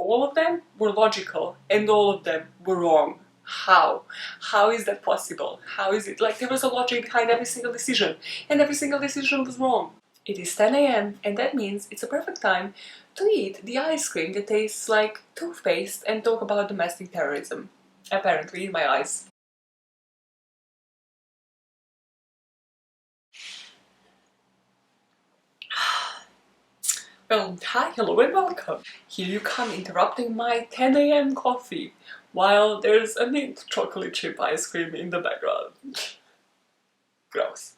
all of them were logical and all of them were wrong. How? How is that possible? How is it? Like, there was a logic behind every single decision, and every single decision was wrong. It is 10 a.m. and that means it's a perfect time to eat the ice cream that tastes like toothpaste and talk about domestic terrorism. Apparently, in my eyes. Well, hi, hello and welcome. Here you come interrupting my 10 a.m. coffee while there's a mint chocolate chip ice cream in the background. Gross.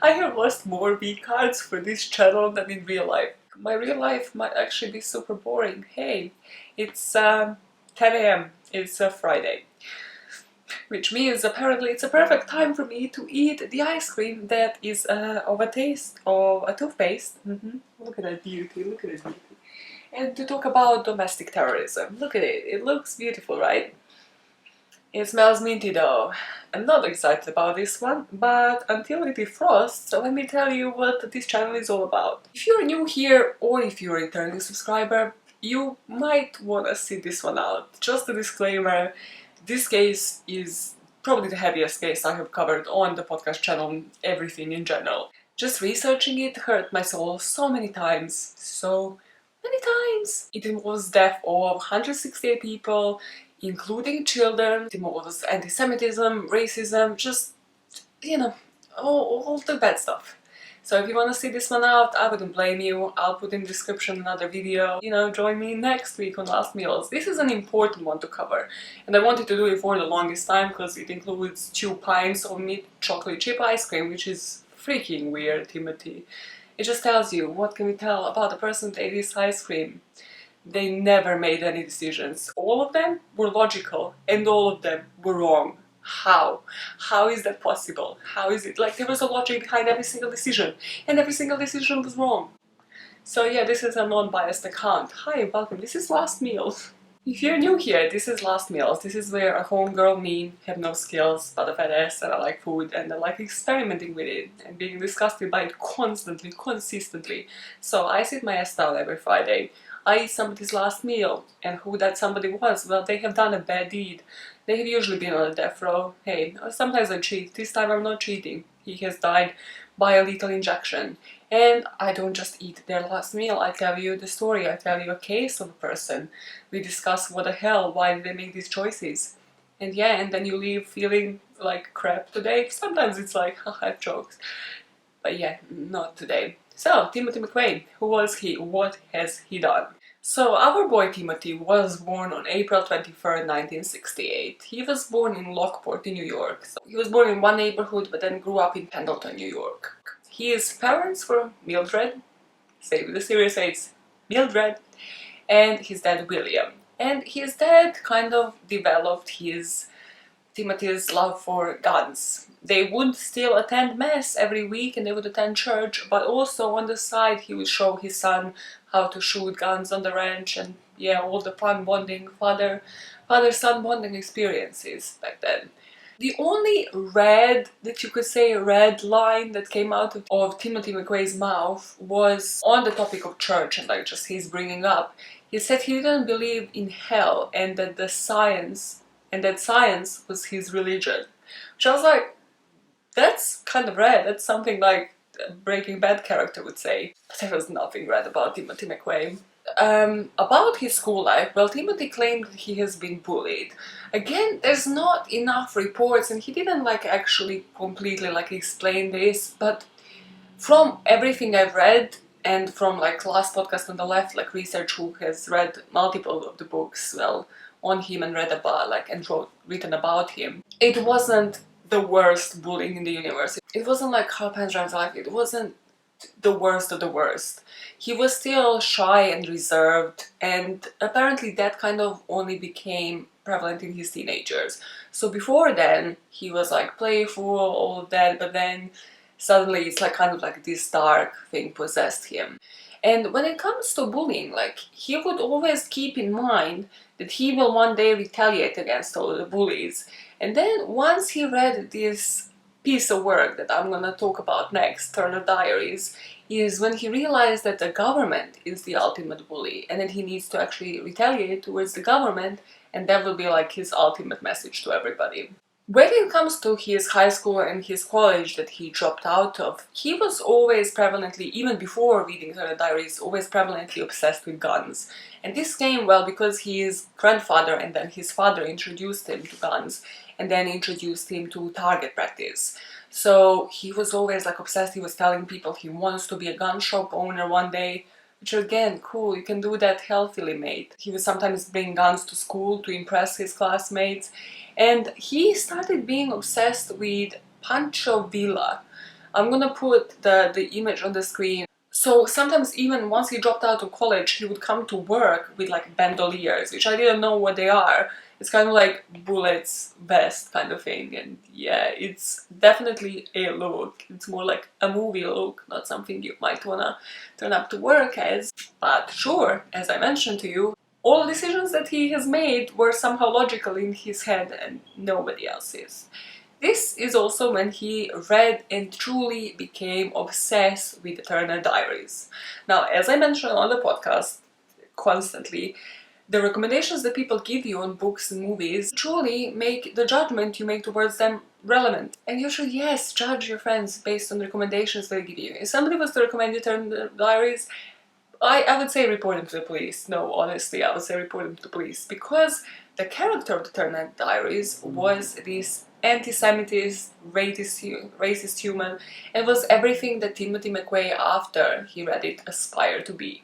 I have lost more V-cards for this channel than in real life. My real life might actually be super boring. Hey, it's 10 a.m. It's a Friday. Which means apparently it's a perfect time for me to eat the ice cream that is of a taste of a toothpaste. Look at that beauty, look at that beauty. And to talk about domestic terrorism. Look at it, it looks beautiful, right? It smells minty though. I'm not excited about this one, but until it defrosts, let me tell you what this channel is all about. If you're new here, or if you're a returning subscriber, you might want to see this one out. Just a disclaimer, this case is probably the heaviest case I have covered on the podcast channel, everything in general. Just researching it hurt my soul so many times. So many times! It involves death of 168 people, including children. It involves anti-Semitism, racism, just, you know, all the bad stuff. So if you want to see this one out, I wouldn't blame you. I'll put in the description another video. You know, join me next week on Last Meals. This is an important one to cover. And I wanted to do it for the longest time because it includes 2 pints of mint chocolate chip ice cream, which is freaking weird, Timothy. It just tells you, what can we tell about the person that ate this ice cream? They never made any decisions. All of them were logical and all of them were wrong. How? How is that possible? How is it? Like, there was a logic behind every single decision and every single decision was wrong. So yeah, this is a non-biased account. Hi, welcome. This is Last Meals. If you're new here, this is Last Meals. This is where a homegirl me have no skills but a fat ass and I like food and I like experimenting with it and being disgusted by it constantly, consistently. So I sit my ass down every Friday. I eat somebody's last meal, and who that somebody was, well, they have done a bad deed. They have usually been on a death row. Hey, sometimes I cheat. This time I'm not cheating. He has died by a lethal injection. And I don't just eat their last meal, I tell you the story, I tell you a case of a person. We discuss what the hell, why did they make these choices. And yeah, and then you leave feeling like crap today. Sometimes it's like, haha, jokes. But yeah, not today. So, Timothy McVeigh, who was he? What has he done? So, our boy Timothy was born on April 23rd, 1968. He was born in Lockport in New York. So, he was born in one neighborhood but then grew up in Pendleton, New York. His parents were Mildred, say with a serious face, Mildred, and his dad William. And his dad kind of developed Timothy's love for guns. They would still attend mass every week and they would attend church, but also on the side he would show his son how to shoot guns on the ranch and yeah, all the fun bonding, father-son bonding experiences back then. The only red, that you could say red line that came out of Timothy McVeigh's mouth was on the topic of church and like just his bringing up. He said he didn't believe in hell and that science was his religion. Which I was like, that's kind of red. That's something like a Breaking Bad character would say. But there was nothing red about Timothy McVeigh. About his school life, well, Timothy claimed that he has been bullied. Again, there's not enough reports and he didn't like actually completely like explain this, but from everything I've read and from like last podcast on the left, like research who has read multiple of the books, well, on him and read about like and written about him, it wasn't the worst bullying in the universe. It wasn't like Carl Panzer's life. It wasn't the worst of the worst. He was still shy and reserved, and apparently that kind of only became prevalent in his teenagers. So before then he was like playful, all of that, but then suddenly it's like kind of like this dark thing possessed him. And when it comes to bullying, like, he would always keep in mind that he will one day retaliate against all the bullies. And then once he read this piece of work that I'm gonna talk about next, Eternal Diaries, is when he realized that the government is the ultimate bully and that he needs to actually retaliate towards the government, and that will be like his ultimate message to everybody. When it comes to his high school and his college that he dropped out of, he was always prevalently, even before reading Eternal Diaries, always prevalently obsessed with guns. And this came, well, because his grandfather and then his father introduced him to guns and then introduced him to target practice. So he was always like obsessed. He was telling people he wants to be a gun shop owner one day, which again, cool, you can do that healthily, mate. He would sometimes bring guns to school to impress his classmates. And he started being obsessed with Pancho Villa. I'm gonna put the image on the screen. So sometimes even once he dropped out of college, he would come to work with like bandoliers, which I didn't know what they are. It's kind of like bullets vest kind of thing, and yeah, it's definitely a look. It's more like a movie look, not something you might wanna turn up to work as. But sure, as I mentioned to you, all decisions that he has made were somehow logical in his head and nobody else's. This is also when he read and truly became obsessed with Eternal Diaries. Now, as I mentioned on the podcast constantly, the recommendations that people give you on books and movies truly make the judgment you make towards them relevant. And you should, yes, judge your friends based on the recommendations they give you. If somebody was to recommend Eternal Diaries, I would say report him to the police. No, honestly, I would say report him to the police. Because the character of the Eternal Diaries was this anti-Semitist, racist human, and was everything that Timothy McVeigh, after he read it, aspired to be.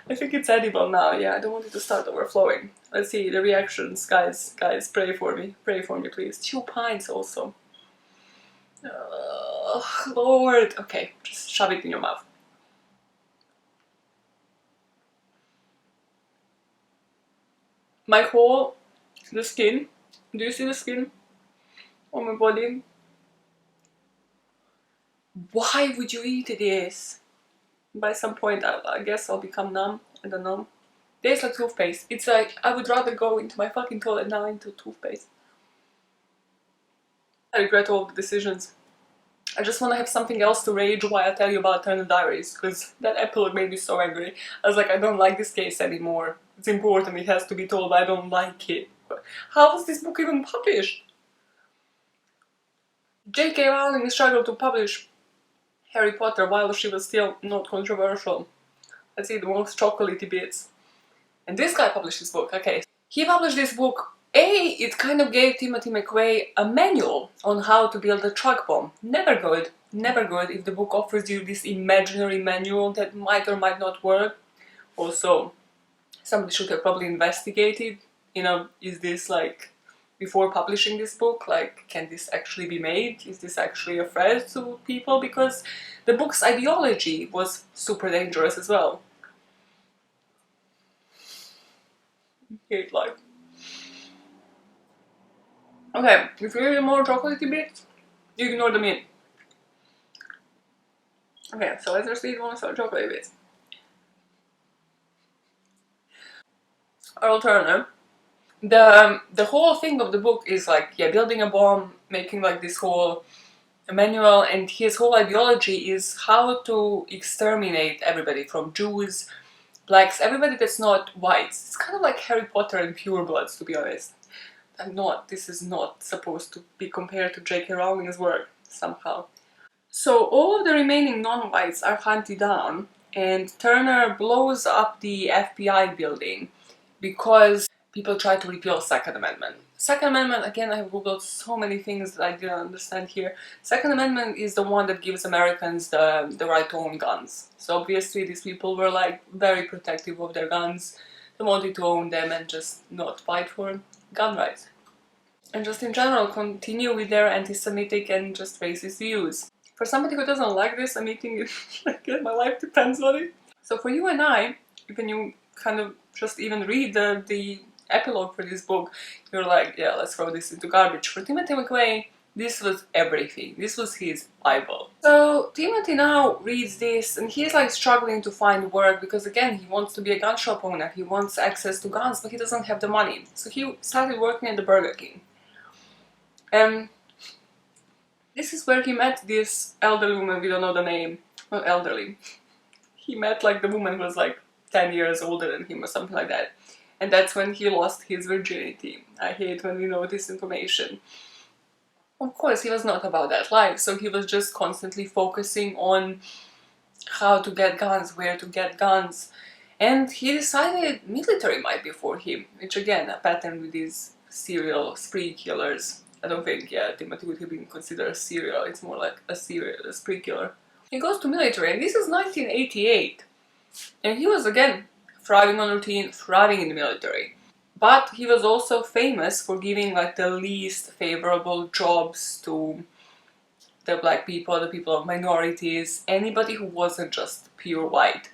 I think it's edible now, yeah, I don't want it to start overflowing. Let's see the reactions, guys, pray for me, please. 2 pints also. Lord, okay, just shove it in your mouth. My whole, the skin, do you see the skin on my body? Why would you eat this? By some point, I guess I'll become numb, I don't know. Tastes like toothpaste. It's like, I would rather go into my fucking toilet now into toothpaste. I regret all the decisions. I just want to have something else to rage while I tell you about Eternal Diaries, because that epilogue made me so angry. I was like, I don't like this case anymore. It's important, it has to be told, but I don't like it. But how was this book even published? J.K. Rowling struggled to publish Harry Potter while she was still not controversial. Let's see the most chocolatey bits. And this guy published this book, okay. He published this book. It kind of gave Timothy McVeigh a manual on how to build a truck bomb. Never good. Never good if the book offers you this imaginary manual that might or might not work. Also, somebody should have probably investigated, you know, is this like, before publishing this book, like, can this actually be made? Is this actually a threat to people? Because the book's ideology was super dangerous as well. Hate life. Okay, if you need more chocolatey bits, you ignore the meat. Okay, so let's just eat one of the chocolate bits. Earl Turner. The whole thing of the book is like, yeah, building a bomb, making like this whole manual, and his whole ideology is how to exterminate everybody from Jews, blacks, everybody that's not white. It's kind of like Harry Potter and purebloods, to be honest. This is not supposed to be compared to J.K. Rowling's work, somehow. So all of the remaining non-whites are hunted down, and Turner blows up the FBI building because people try to repeal Second Amendment. Second Amendment, again, I have googled so many things that I didn't understand here. Second Amendment is the one that gives Americans the right to own guns. So obviously these people were like very protective of their guns. They wanted to own them and just not fight for gun rights. And just in general continue with their anti-Semitic and just racist views. For somebody who doesn't like this, I'm eating it like my life depends on it. So for you and I, when you kind of just even read the epilogue for this book, you're like, yeah, let's throw this into garbage. For Timothy McVeigh, this was everything. This was his Bible. So Timothy now reads this and he's like struggling to find work because again, he wants to be a gun shop owner. He wants access to guns, but he doesn't have the money. So he started working at the Burger King. And this is where he met this elderly woman, we don't know the name. Not elderly. he met like the woman who was like 10 years older than him or something like that. And that's when he lost his virginity. I hate when we know this information. Of course, he was not about that life, so he was just constantly focusing on how to get guns, where to get guns. And he decided military might be for him, which again, a pattern with these serial spree killers. I don't think, yeah, Timothy would have been considered a serial, it's more like a spree killer. He goes to military, and this is 1988. And he was, again, thriving on routine, thriving in the military. But he was also famous for giving like the least favorable jobs to the black people, the people of minorities, anybody who wasn't just pure white.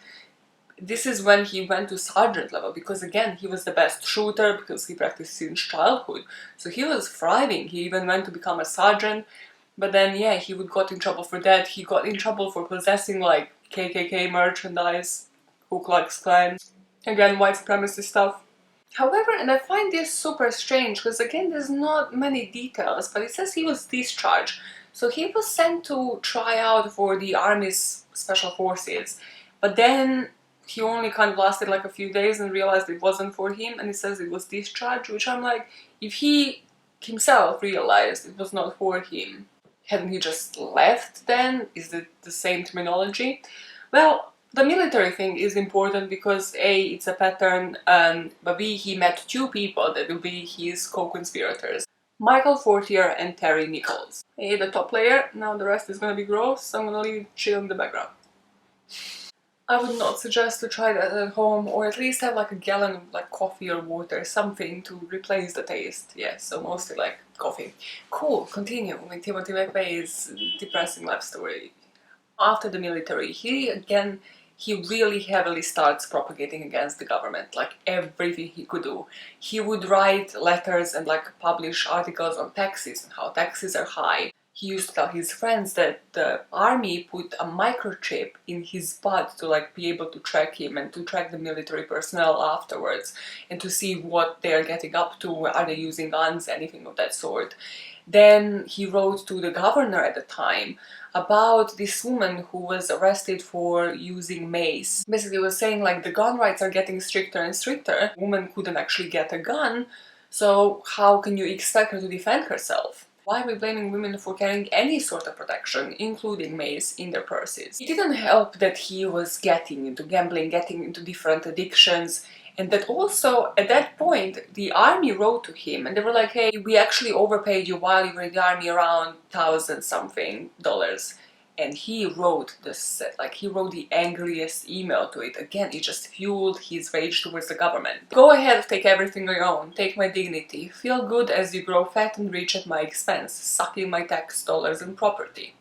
This is when he went to sergeant level, because again, he was the best shooter, because he practiced since childhood. So he was thriving. He even went to become a sergeant, but then yeah, he would got in trouble for that. He got in trouble for possessing like KKK merchandise, Ku Klux Klan, again, white supremacist stuff. However, and I find this super strange, because again, there's not many details, but it says he was discharged. So he was sent to try out for the Army's Special Forces, but then he only kind of lasted like a few days and realized it wasn't for him, and he says it was discharged, which I'm like, if he himself realized it was not for him, hadn't he just left then? Is it the same terminology? Well, the military thing is important because A, it's a pattern, but B, he met two people that will be his co-conspirators. Michael Fortier and Terry Nichols. A, the top layer, now the rest is gonna be gross, so I'm gonna leave it chill in the background. I would not suggest to try that at home, or at least have like a gallon of like coffee or water, something to replace the taste. Yeah, so mostly like coffee. Cool, continue with Timothy McVeigh's depressing life story. After the military, he really heavily starts propagating against the government, like everything he could do. He would write letters and like publish articles on taxes and how taxes are high. He used to tell his friends that the army put a microchip in his butt to like be able to track him and to track the military personnel afterwards and to see what they're getting up to, are they using guns, anything of that sort. Then he wrote to the governor at the time about this woman who was arrested for using mace. Basically was saying like the gun rights are getting stricter and stricter. The woman couldn't actually get a gun, so how can you expect her to defend herself? Why are we blaming women for carrying any sort of protection, including mace, in their purses? It didn't help that he was getting into gambling, getting into different addictions, and that also, at that point, the army wrote to him and they were like, hey, we actually overpaid you while you were in the army around $1,000-something. And he wrote he wrote the angriest email to it. Again, it just fueled his rage towards the government. Go ahead, take everything on your own, take my dignity, feel good as you grow fat and rich at my expense, sucking my tax dollars and property.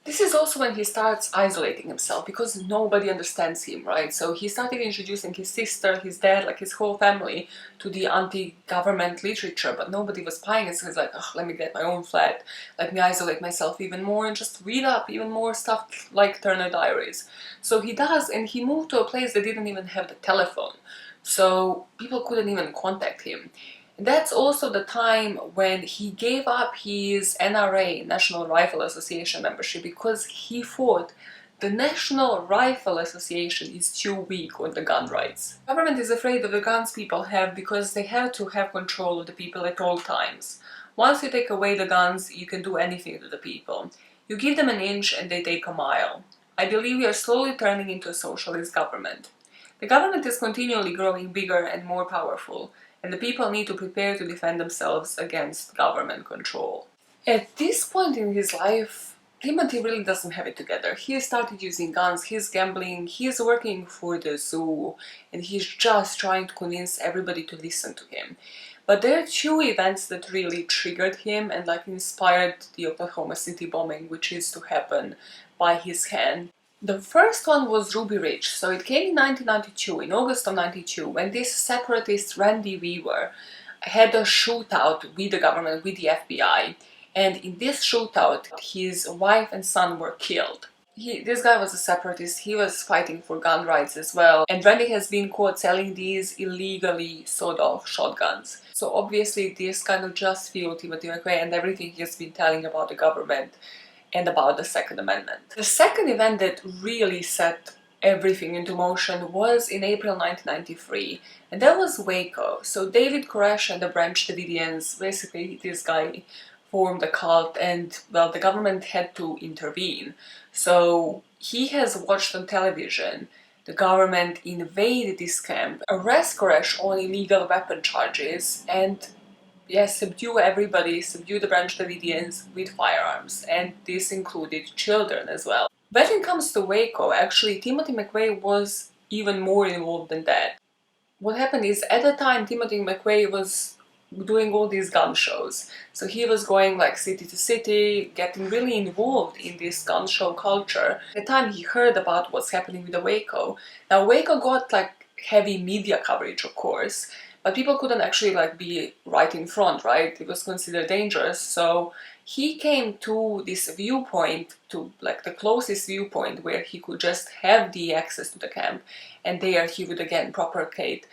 This is also when he starts isolating himself because nobody understands him, right? So he started introducing his sister, his dad, like his whole family to the anti-government literature, but nobody was buying it, so he's like, oh, let me get my own flat, let me isolate myself even more and just read up even more stuff like Eternal Diaries. So he does, and he moved to a place that didn't even have the telephone, so people couldn't even contact him. That's also the time when he gave up his NRA, National Rifle Association membership, because he thought the National Rifle Association is too weak on the gun rights. The government is afraid of the guns people have because they have to have control of the people at all times. Once you take away the guns, you can do anything to the people. You give them an inch and they take a mile. I believe we are slowly turning into a socialist government. The government is continually growing bigger and more powerful, and the people need to prepare to defend themselves against government control. At this point in his life, Timothy really doesn't have it together. He started using guns, he's gambling, he's working for the zoo, and he's just trying to convince everybody to listen to him. But there are two events that really triggered him and like inspired the Oklahoma City bombing, which is to happen by his hand. The first one was Ruby Ridge, so it came in 1992, in August of 92, when this separatist Randy Weaver had a shootout with the government, with the FBI, and in this shootout his wife and son were killed. This guy was a separatist, he was fighting for gun rights as well, and Randy has been caught selling these illegally sawed-off shotguns. So obviously this kind of just fueled Timothy McVeigh and everything he has been telling about the government and about the Second Amendment. The second event that really set everything into motion was in April 1993, and that was Waco. So David Koresh and the Branch Davidians, basically this guy, formed a cult, and well, the government had to intervene. So he has watched on television the government invade this camp, arrest Koresh on illegal weapon charges, and yes, subdue everybody, subdue the Branch Davidians with firearms, and this included children as well. When it comes to Waco, actually, Timothy McVeigh was even more involved than that. What happened is, at the time, Timothy McVeigh was doing all these gun shows. So he was going like city to city, getting really involved in this gun show culture. At the time he heard about what's happening with the Waco. Now Waco got like heavy media coverage, of course, but people couldn't actually like be right in front, right? It was considered dangerous. So he came to this viewpoint, to like the closest viewpoint where he could just have the access to the camp, and there he would again propagate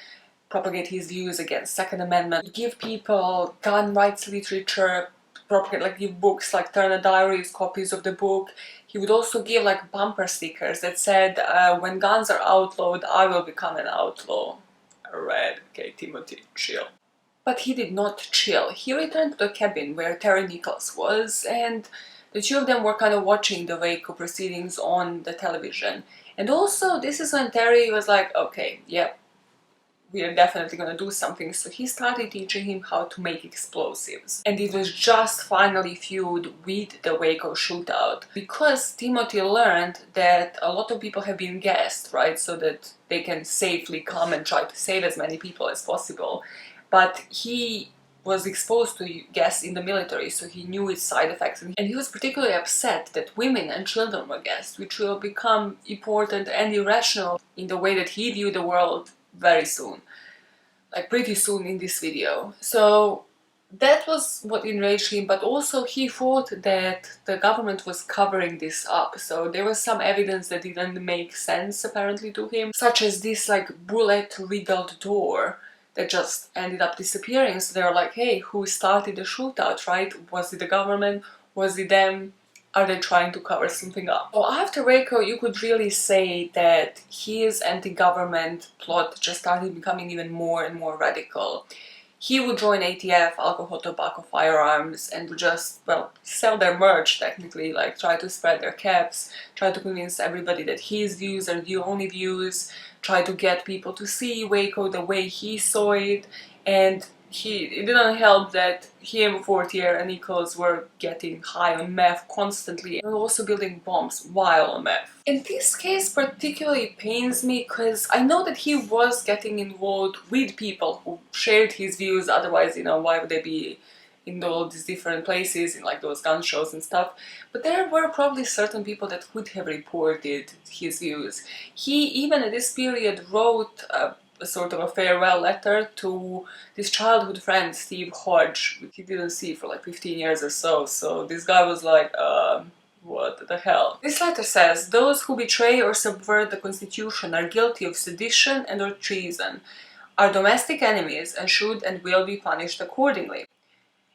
his views against Second Amendment, give people gun rights literature, propagate, like give books like Eternal Diaries, copies of the book. He would also give like bumper stickers that said, when guns are outlawed, I will become an outlaw. I read, okay, Timothy, chill. But he did not chill. He returned to the cabin where Terry Nichols was, and the two of them were kind of watching the Waco proceedings on the television. And also, this is when Terry was like, okay, yep, we are definitely gonna do something. So he started teaching him how to make explosives. And it was just finally fueled with the Waco shootout, because Timothy learned that a lot of people have been gassed, right? So that they can safely come and try to save as many people as possible. But he was exposed to gas in the military, so he knew its side effects. And he was particularly upset that women and children were gassed, which will become important and irrational in the way that he viewed the world very soon, like pretty soon in this video. So that was what enraged him, but also he thought that the government was covering this up. So there was some evidence that didn't make sense apparently to him, such as this like bullet-riddled door that just ended up disappearing. So they're like, hey, who started the shootout, right? Was it the government? Was it them? Are they trying to cover something up? Well, after Waco, you could really say that his anti-government plot just started becoming even more and more radical. He would join ATF, alcohol, tobacco, firearms, and would just, well, sell their merch technically, like try to spread their caps, try to convince everybody that his views are the only views, try to get people to see Waco the way he saw it, and it didn't help that him, Fortier, and Nichols were getting high on meth constantly and also building bombs while on meth. And this case particularly pains me because I know that he was getting involved with people who shared his views, otherwise, you know, why would they be in all these different places, in like those gun shows and stuff. But there were probably certain people that could have reported his views. He, even at this period, wrote a sort of a farewell letter to this childhood friend, Steve Hodge, which he didn't see for like 15 years or so. So this guy was like, what the hell? This letter says, those who betray or subvert the Constitution are guilty of sedition and or treason, are domestic enemies, and should and will be punished accordingly.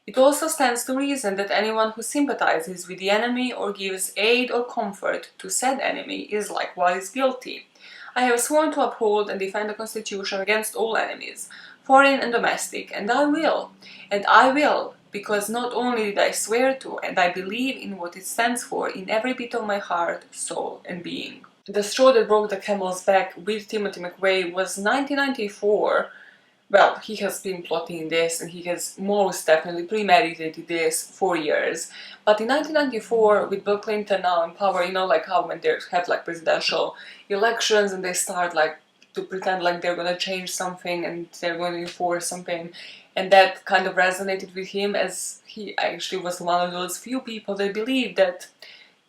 It also stands to reason that anyone who sympathizes with the enemy or gives aid or comfort to said enemy is likewise guilty. I have sworn to uphold and defend the Constitution against all enemies, foreign and domestic, and I will, because not only did I swear to, and I believe in what it stands for in every bit of my heart, soul, and being. The straw that broke the camel's back with Timothy McVeigh was 1994. Well, he has been plotting this, and he has most definitely premeditated this for years. But in 1994, with Bill Clinton now in power, you know, like how when they have like presidential elections and they start like to pretend like they're gonna change something and they're going to enforce something, and that kind of resonated with him, as he actually was one of those few people that believed that,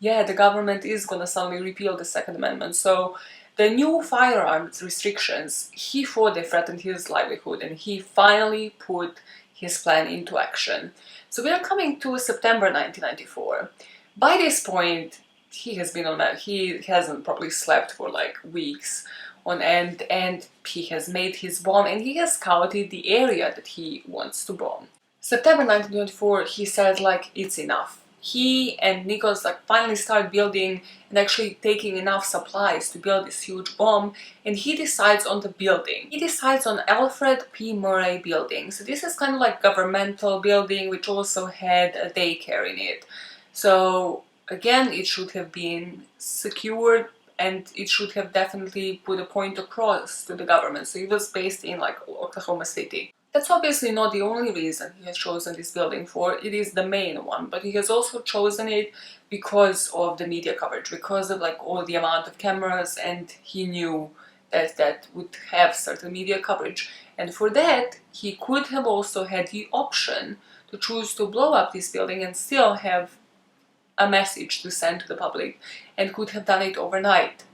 yeah, the government is gonna suddenly repeal the Second Amendment. So the new firearms restrictions, he thought they threatened his livelihood, and he finally put his plan into action. So we are coming to September 1994. By this point, he has been on that. He hasn't probably slept for like weeks on end, and he has made his bomb, and he has scouted the area that he wants to bomb. September 1924, he says like, it's enough. he and Nichols like finally start building and actually taking enough supplies to build this huge bomb, and he decides on the building. He decides on Alfred P. Murray building. So this is kind of like governmental building which also had a daycare in it. So again, it should have been secured and it should have definitely put a point across to the government. So it was based in like Oklahoma City. That's obviously not the only reason he has chosen this building for, it is the main one, but he has also chosen it because of the media coverage, because of like all the amount of cameras, and he knew that that would have certain media coverage. And for that, he could have also had the option to choose to blow up this building and still have a message to send to the public, and could have done it overnight.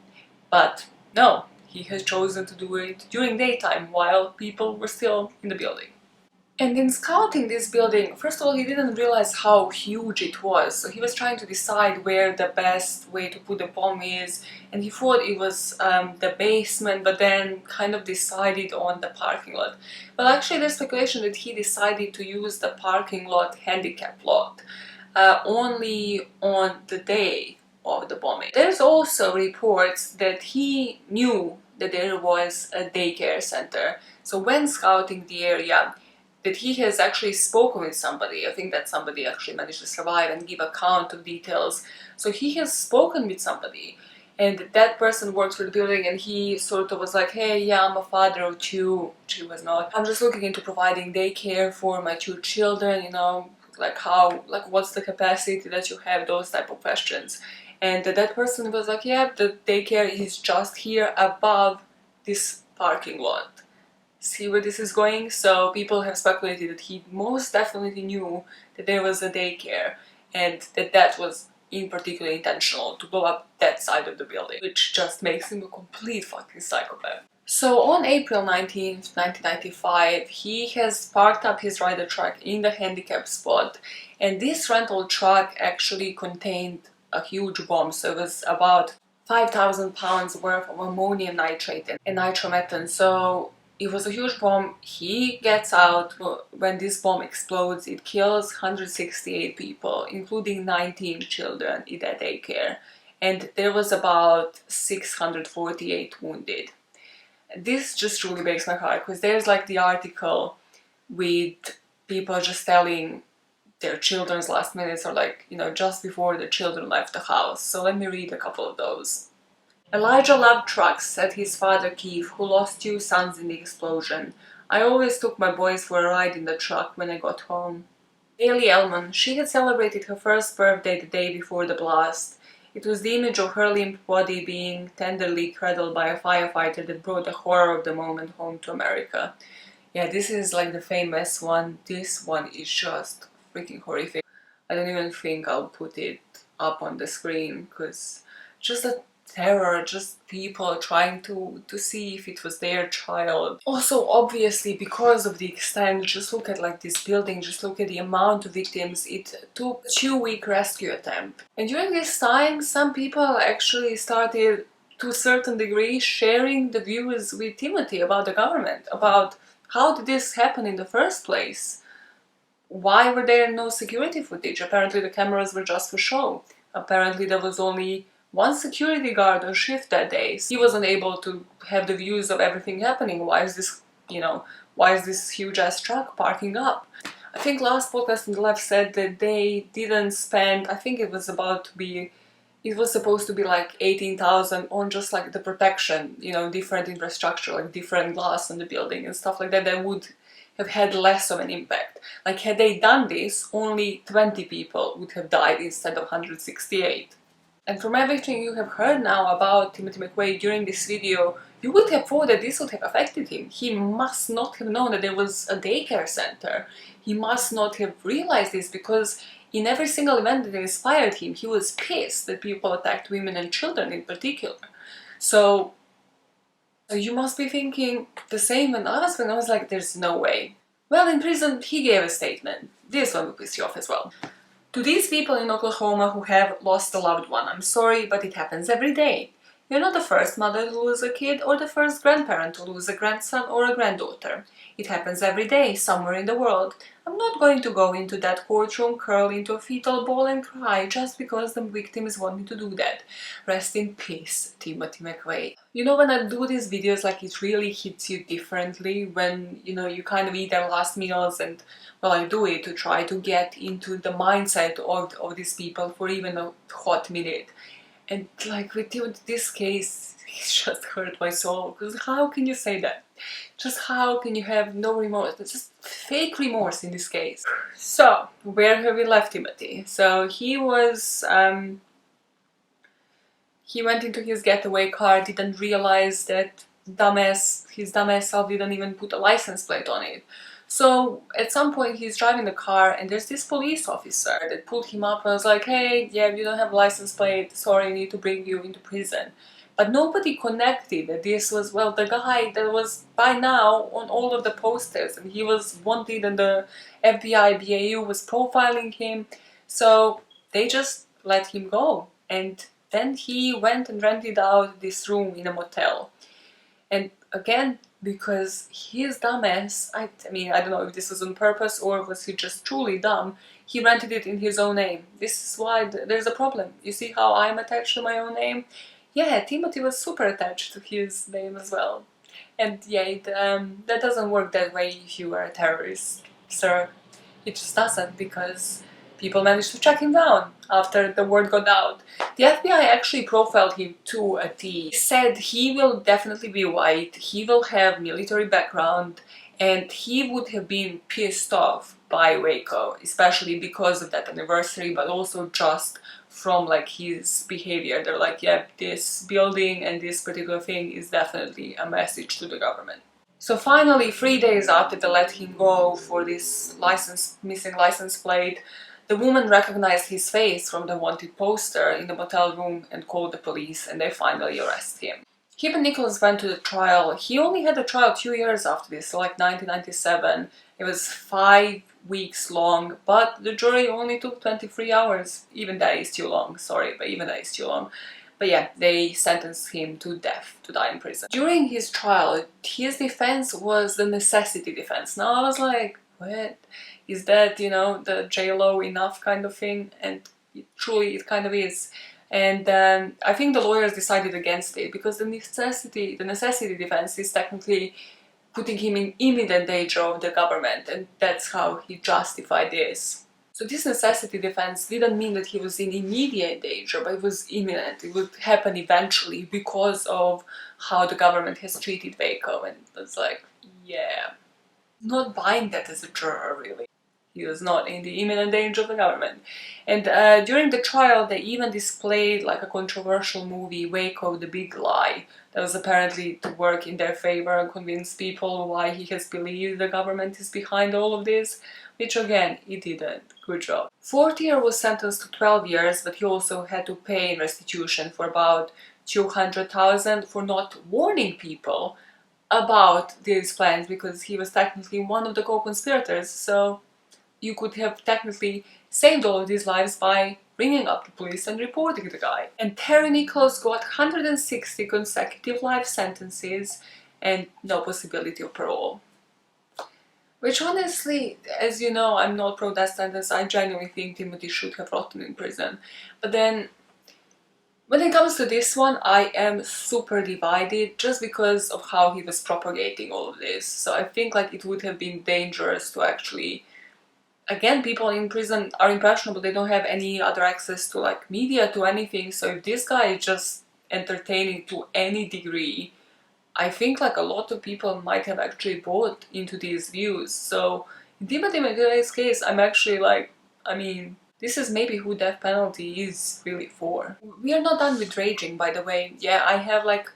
But no, he has chosen to do it during daytime while people were still in the building. And in scouting this building, first of all, he didn't realize how huge it was. So he was trying to decide where the best way to put the bomb is, and he thought it was the basement, but then kind of decided on the parking lot. But actually there's speculation that he decided to use the parking lot handicap lot only on the day of the bombing. There's also reports that he knew that there was a daycare center. So when scouting the area, that he has actually spoken with somebody. I think that somebody actually managed to survive and give account of details. So he has spoken with somebody, and that person works for the building, and he sort of was like, hey, yeah, I'm a father of two. She was not. I'm just looking into providing daycare for my two children, you know, like how, like what's the capacity that you have, those type of questions. And that person was like, yeah, the daycare is just here above this parking lot. See where this is going? So people have speculated that he most definitely knew that there was a daycare, and that that was in particular intentional to blow up that side of the building, which just makes him a complete fucking psychopath. So on April 19th, 1995, he has parked up his Ryder truck in the handicap spot, and this rental truck actually contained a huge bomb. So it was about 5,000 pounds worth of ammonium nitrate and nitromethane. So it was a huge bomb. He gets out. When this bomb explodes, it kills 168 people, including 19 children in that daycare, and there was about 648 wounded. This just really breaks my heart, because there's like the article with people just telling their children's last minutes, or like, you know, just before the children left the house. So let me read a couple of those. Elijah loved trucks, said his father Keith, who lost 2 sons in the explosion. I always took my boys for a ride in the truck when I got home. Haley Elman, she had celebrated her first birthday the day before the blast. It was the image of her limp body being tenderly cradled by a firefighter that brought the horror of the moment home to America. Yeah, this is like the famous one. This one is just freaking horrific. I don't even think I'll put it up on the screen, because just the terror, just people trying to see if it was their child. Also, obviously, because of the extent, just look at like this building, just look at the amount of victims. It took a 2-week rescue attempt. And during this time, some people actually started, to a certain degree, sharing the views with Timothy about the government, about how did this happen in the first place? Why were there no security footage? Apparently the cameras were just for show. Apparently there was only one security guard on shift that day. So he wasn't able to have the views of everything happening. Why is this, you know, why is this huge ass truck parking up? I think last podcast on the left said that they didn't spend, I think it was supposed to be like 18,000 on just like the protection, you know, different infrastructure, like different glass on the building and stuff like that, that would have had less of an impact. Like had they done this, only 20 people would have died instead of 168. And from everything you have heard now about Timothy McVeigh during this video, you would have thought that this would have affected him. He must not have known that there was a daycare center. He must not have realized this, because in every single event that inspired him, he was pissed that people attacked women and children in particular. So you must be thinking the same when I was like, there's no way. Well, in prison, he gave a statement. This one will piss you off as well. To these people in Oklahoma who have lost a loved one, I'm sorry, but it happens every day. You're not the first mother to lose a kid or the first grandparent to lose a grandson or a granddaughter. It happens every day, somewhere in the world. I'm not going to go into that courtroom, curl into a fetal ball and cry just because the victims want me to do that. Rest in peace, Timothy McVeigh. You know, when I do these videos, like, it really hits you differently when, you know, you kind of eat their last meals, and, well, I do it to try to get into the mindset of these people for even a hot minute. And like with this case, it just hurt my soul, because how can you say that? Just how can you have no remorse? It's just fake remorse in this case. So, where have we left Timothy? So he was, he went into his getaway car, didn't realize that his dumbass self didn't even put a license plate on it. So at some point he's driving the car and there's this police officer that pulled him up and was like, hey, yeah, you don't have a license plate, sorry, I need to bring you into prison. But nobody connected that this was, well, the guy that was by now on all of the posters, and he was wanted and the FBI, BAU was profiling him. So they just let him go. And then he went and rented out this room in a motel. And again, because his dumbass, I mean, I don't know if this was on purpose or was he just truly dumb, he rented it in his own name. This is why there's a problem. You see how I'm attached to my own name? Yeah, Timothy was super attached to his name as well. And yeah, that doesn't work that way if you are a terrorist, sir. It just doesn't, because people managed to track him down after the word got out. The FBI actually profiled him to a T. He said he will definitely be white, he will have military background, and he would have been pissed off by Waco, especially because of that anniversary, but also just from like his behavior. They're like, yeah, this building and this particular thing is definitely a message to the government. So finally, 3 days after they let him go for this missing license plate, the woman recognized his face from the wanted poster in the motel room and called the police, and they finally arrested him. Him and Nichols went to the trial. He only had the trial 2 years after this, so like 1997. It was 5 weeks long, but the jury only took 23 hours. Even that is too long, sorry, but even that is too long. But yeah, they sentenced him to death, to die in prison. During his trial, his defense was the necessity defense. Now I was like, what? Is that, you know, the J-Lo enough kind of thing? And truly it kind of is. And I think the lawyers decided against it, because the necessity defense is technically putting him in imminent danger of the government, and that's how he justified this. So this necessity defense didn't mean that he was in immediate danger, but it was imminent. It would happen eventually because of how the government has treated Waco, and it's like, yeah, not buying that as a juror, really. He was not in the imminent danger of the government. And during the trial, they even displayed like a controversial movie, Waco, the Big Lie, that was apparently to work in their favor and convince people why he has believed the government is behind all of this, which again, it didn't. Good job. Fortier was sentenced to 12 years, but he also had to pay in restitution for about $200,000 for not warning people about these plans, because he was technically one of the co-conspirators. So you could have technically saved all of these lives by ringing up the police and reporting the guy. And Terry Nichols got 160 consecutive life sentences and no possibility of parole. Which honestly, as you know, I'm not pro death sentence. I genuinely think Timothy should have rotten in prison. But then, when it comes to this one, I am super divided just because of how he was propagating all of this. So I think like it would have been dangerous to actually... Again, people in prison are impressionable, they don't have any other access to like media, to anything, so if this guy is just entertaining to any degree, I think like a lot of people might have actually bought into these views. So in Timothy McVeigh's case, I'm actually like, I mean, this is maybe who death penalty is really for. We are not done with raging, by the way. Yeah, I have like,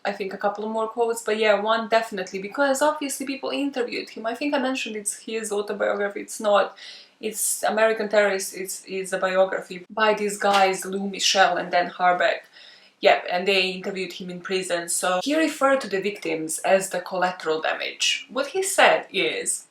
I think a couple of more quotes, but yeah, one definitely, because obviously people interviewed him. I think I mentioned it's his autobiography. It's not. It's American Terrorist. It's a biography by these guys, Lou Michel and Dan Harbeck. Yep, and they interviewed him in prison. So he referred to the victims as the collateral damage. What he said is,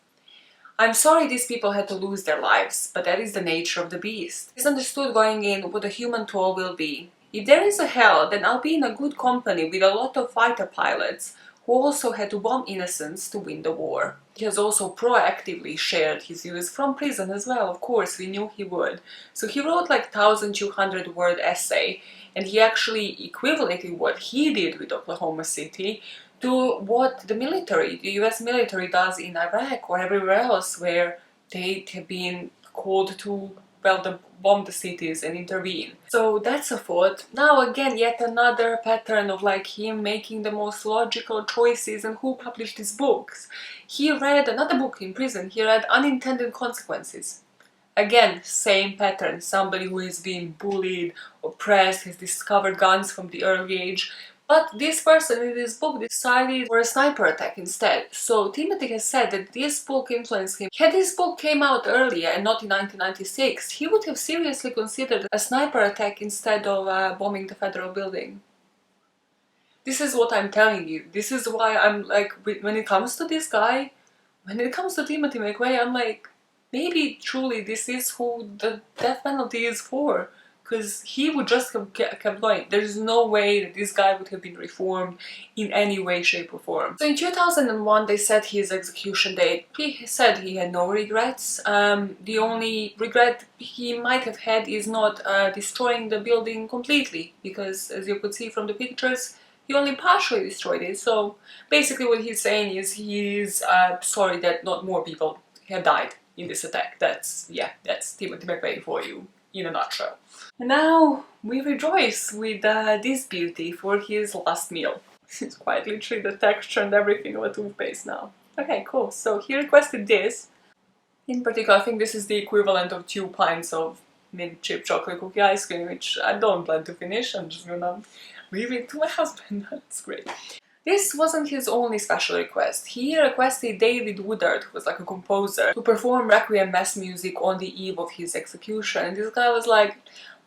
I'm sorry these people had to lose their lives, but that is the nature of the beast. He's understood going in what the human toll will be. If there is a hell, then I'll be in a good company with a lot of fighter pilots who also had to bomb innocents to win the war. He has also proactively shared his views from prison as well, of course, we knew he would. So he wrote like 1,200 word essay, and he actually equivalated what he did with Oklahoma City to what the US military does in Iraq or everywhere else where they have been called to, well, bomb the cities and intervene. So that's a thought. Now again, yet another pattern of like him making the most logical choices. And who published his books? He read another book in prison. He read Unintended Consequences. Again, same pattern. Somebody who is being bullied, oppressed, has discovered guns from the early age. But this person in this book decided for a sniper attack instead. So Timothy has said that this book influenced him. Had this book came out earlier and not in 1996, he would have seriously considered a sniper attack instead of bombing the federal building. This is what I'm telling you. This is why I'm like, when it comes to this guy, when it comes to Timothy McVeigh, I'm like, maybe truly this is who the death penalty is for. Because he would just have kept going. There's no way that this guy would have been reformed in any way, shape or form. So in 2001 they set his execution date. He said he had no regrets. The only regret he might have had is not destroying the building completely. Because as you could see from the pictures, he only partially destroyed it. So basically what he's saying is he's sorry that not more people have died in this attack. That's Timothy McVeigh for you in a nutshell. And now we rejoice with this beauty for his last meal. It's quite literally the texture and everything of a toothpaste now. Okay, cool. So he requested this. In particular, I think this is the equivalent of 2 pints of mint chip chocolate cookie ice cream, which I don't plan to finish. I'm just gonna leave it to my husband. That's great. This wasn't his only special request. He requested David Woodard, who was like a composer, to perform Requiem Mass music on the eve of his execution. And this guy was like,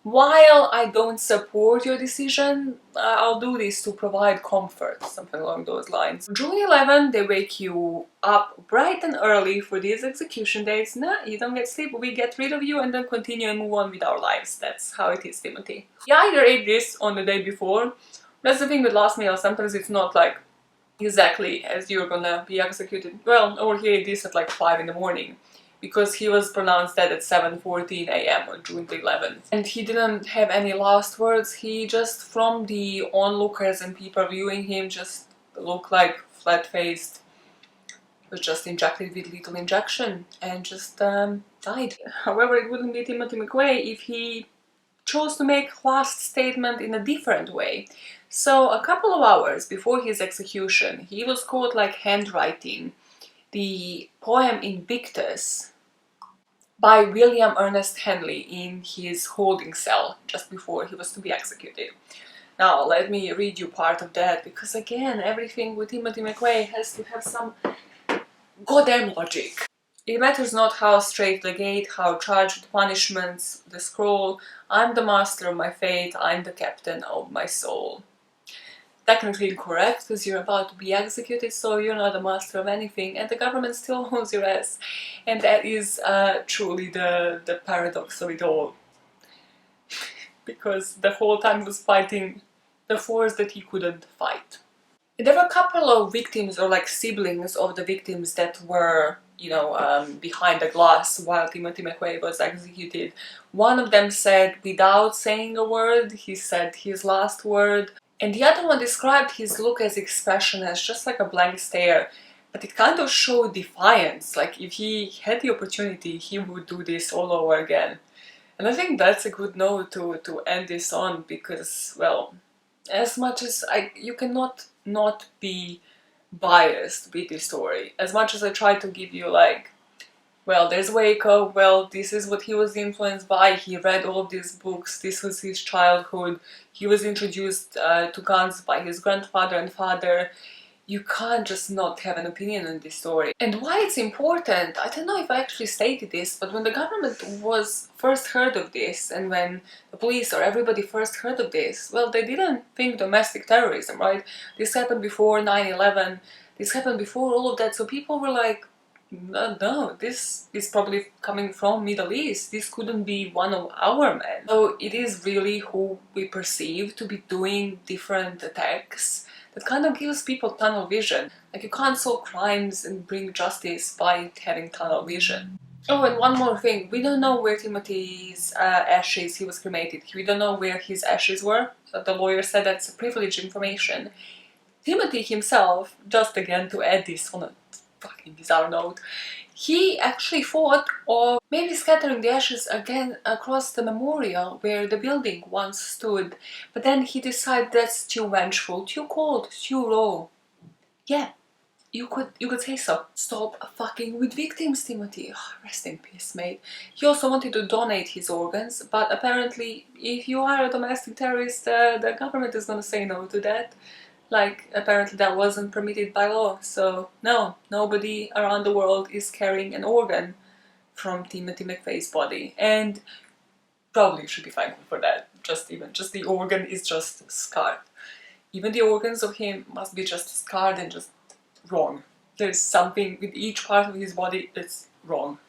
while I don't support your decision, I'll do this to provide comfort, something along those lines. June 11, they wake you up bright and early for these execution dates. Nah, you don't get sleep, we get rid of you and then continue and move on with our lives. That's how it is, Timothy. You either ate this on the day before. That's the thing with last meal, sometimes it's not like exactly as you're gonna be executed. Well, over here it is at like 5 in the morning, because he was pronounced dead at 7:14 a.m. on June the 11th. And he didn't have any last words, he just, from the onlookers and people viewing him, just looked like flat-faced, was just injected with lethal injection and just died. However, it wouldn't be Timothy McVeigh if he chose to make last statement in a different way. So a couple of hours before his execution, he was caught like handwriting the poem Invictus by William Ernest Henley in his holding cell just before he was to be executed. Now let me read you part of that, because again, everything with Timothy McVeigh has to have some goddamn logic. It matters not how straight the gate, how charged with punishments the scroll, I'm the master of my fate, I'm the captain of my soul. Technically incorrect, because you're about to be executed, so you're not a master of anything, and the government still owns your ass. And that is truly the paradox of it all. Because the whole time he was fighting the force that he couldn't fight. There were a couple of victims, or like siblings of the victims, that were, you know, behind the glass while Timothy McVeigh was executed. One of them said, without saying a word, he said his last word. And the other one described his look as expression as just like a blank stare. But it kind of showed defiance, like if he had the opportunity, he would do this all over again. And I think that's a good note to end this on, because, well, as much as you cannot not be biased with this story. As much as I try to give you like, well, there's Waco, well, this is what he was influenced by, he read all of these books, this was his childhood, he was introduced to guns by his grandfather and father. You can't just not have an opinion on this story. And why it's important, I don't know if I actually stated this, but when the government was first heard of this, and when the police or everybody first heard of this, well, they didn't think domestic terrorism, right? This happened before 9/11, this happened before all of that, so people were like, No, this is probably coming from Middle East. This couldn't be one of our men. So it is really who we perceive to be doing different attacks that kind of gives people tunnel vision. Like, you can't solve crimes and bring justice by having tunnel vision. Oh, and one more thing. We don't know where Timothy's ashes, he was cremated. We don't know where his ashes were. The lawyer said that's privileged information. Timothy himself, just again to add this on a fucking bizarre note, he actually thought of maybe scattering the ashes again across the memorial where the building once stood, but then he decided that's too vengeful, too cold, too raw. Yeah, you could say so. Stop fucking with victims, Timothy. Rest in peace, mate. He also wanted to donate his organs, but apparently if you are a domestic terrorist, the government is gonna say no to that. Like, apparently that wasn't permitted by law, so no, nobody around the world is carrying an organ from Timothy McVeigh's body, and probably should be thankful for that. Just the organ is just scarred. Even the organs of him must be just scarred and just wrong. There's something with each part of his body that's wrong.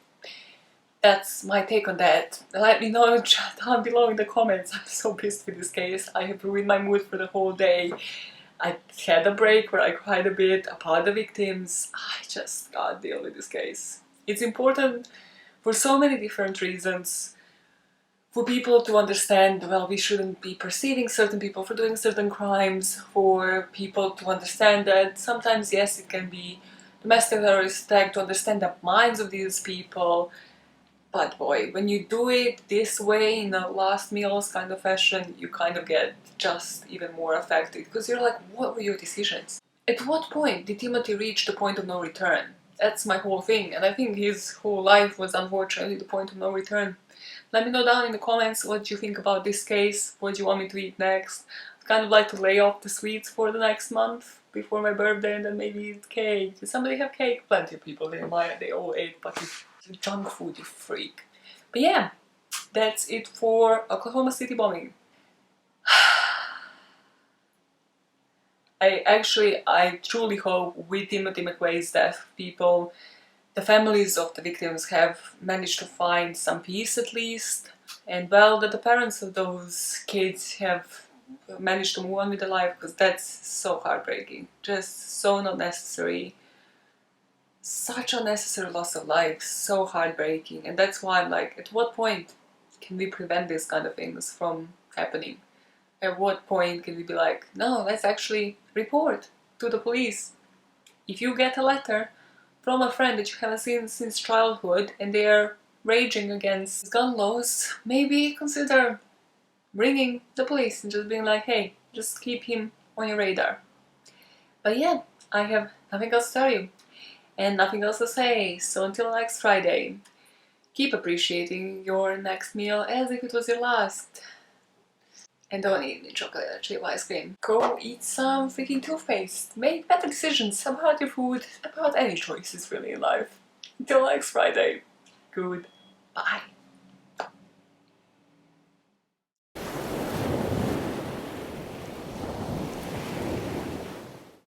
That's my take on that. Let me know down below in the comments. I'm so pissed with this case. I have ruined my mood for the whole day. I had a break where I cried a bit about the victims. I just can't deal with this case. It's important for so many different reasons for people to understand, well, we shouldn't be perceiving certain people for doing certain crimes, for people to understand that sometimes, yes, it can be domestic terrorist attack, to understand the minds of these people. But boy, when you do it this way, in a last meals kind of fashion, you kind of get just even more affected, because you're like, what were your decisions? At what point did Timothy reach the point of no return? That's my whole thing, and I think his whole life was unfortunately the point of no return. Let me know down in the comments what you think about this case, what you want me to eat next. I'd kind of like to lay off the sweets for the next month, before my birthday, and then maybe eat cake. Does somebody have cake? Plenty of people, they all ate fucking junk food, you freak. But yeah, that's it for Oklahoma City bombing. I truly hope with Timothy McVeigh's death, the families of the victims have managed to find some peace at least, and well, that the parents of those kids have managed to move on with their life, because that's so heartbreaking, just so not necessary. Such unnecessary loss of life, so heartbreaking, and that's why I'm like, at what point can we prevent these kind of things from happening? At what point can we be like, no, let's actually report to the police? If you get a letter from a friend that you haven't seen since childhood and they are raging against gun laws, maybe consider ringing the police and just being like, hey, just keep him on your radar. But yeah, I have nothing else to tell you and nothing else to say, so until next Friday, keep appreciating your next meal as if it was your last. And don't eat any chocolate chip ice cream. Go eat some freaking toothpaste. Make better decisions about your food, about any choices really in life. Until next Friday, goodbye.